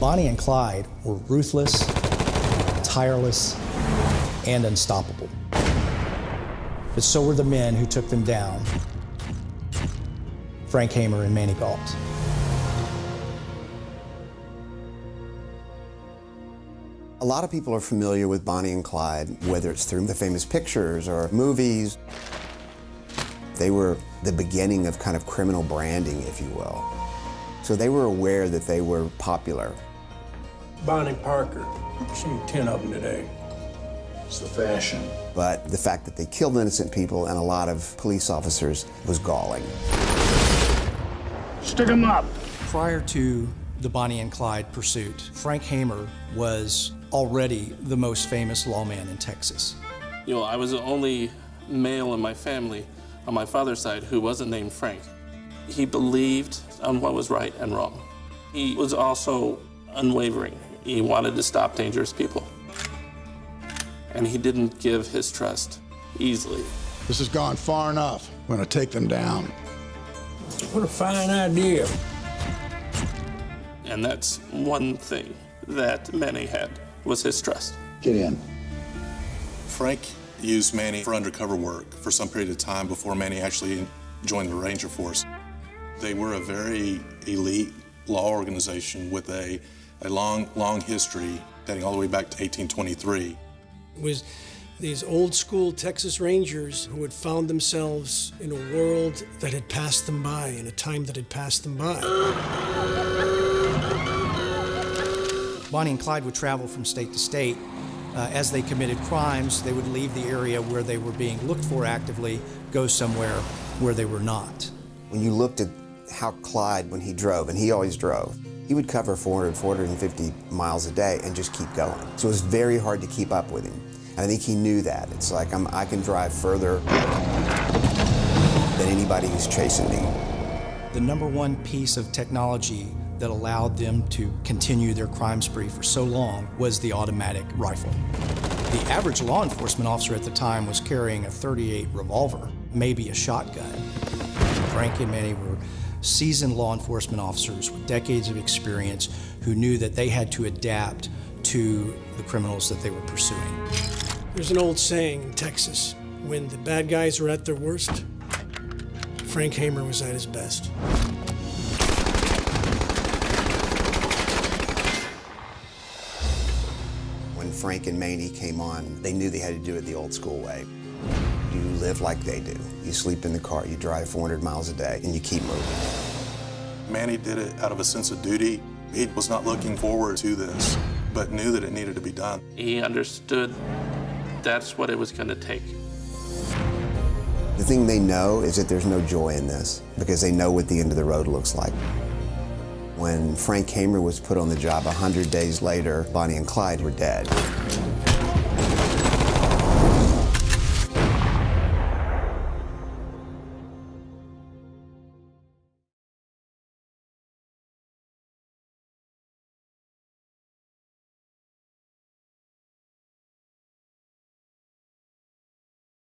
Bonnie and Clyde were ruthless, tireless, and unstoppable. But so were the men who took them down, Frank Hamer and Manny Galt. A lot of people are familiar with Bonnie and Clyde, whether it's through the famous pictures or movies. They were the beginning of kind of criminal branding, if you will. So they were aware that they were popular. Bonnie Parker, seen 10 of them today. It's the fashion. But the fact that they killed innocent people and a lot of police officers was galling. Stick 'em up. Prior to the Bonnie and Clyde pursuit, Frank Hamer was already the most famous lawman in Texas. You know, I was the only male in my family on my father's side who wasn't named Frank. He believed on what was right and wrong. He was also unwavering. He wanted to stop dangerous people. And he didn't give his trust easily. This has gone far enough. I'm gonna take them down. What a fine idea. And that's one thing that Manny had, was his trust. Get in. Frank used Manny for undercover work for some period of time before Manny actually joined the Ranger Force. They were a very elite law organization with a long history dating all the way back to 1823. It was these old school Texas Rangers who had found themselves in a world that had passed them by, in a time that had passed them by. Bonnie and Clyde would travel from state to state. As they committed crimes, they would leave the area where they were being looked for actively, go somewhere where they were not. When you looked at how Clyde, when he drove, and he always drove, he would cover 400, 450 miles a day and just keep going. So it was very hard to keep up with him. And I think he knew that. It's like, I can drive further than anybody who's chasing me. The number one piece of technology that allowed them to continue their crime spree for so long was the automatic rifle. The average law enforcement officer at the time was carrying a .38 revolver, maybe a shotgun. Frank and Manny were seasoned law enforcement officers with decades of experience who knew that they had to adapt to the criminals that they were pursuing. There's an old saying in Texas, when the bad guys are at their worst, Frank Hamer was at his best. When Frank and Manny came on, they knew they had to do it the old school way. You live like they do. You sleep in the car, you drive 400 miles a day, and you keep moving. Manny did it out of a sense of duty. He was not looking forward to this, but knew that it needed to be done. He understood that's what it was going to take. The thing they know is that there's no joy in this, because they know what the end of the road looks like. When Frank Hamer was put on the job 100 days later, Bonnie and Clyde were dead.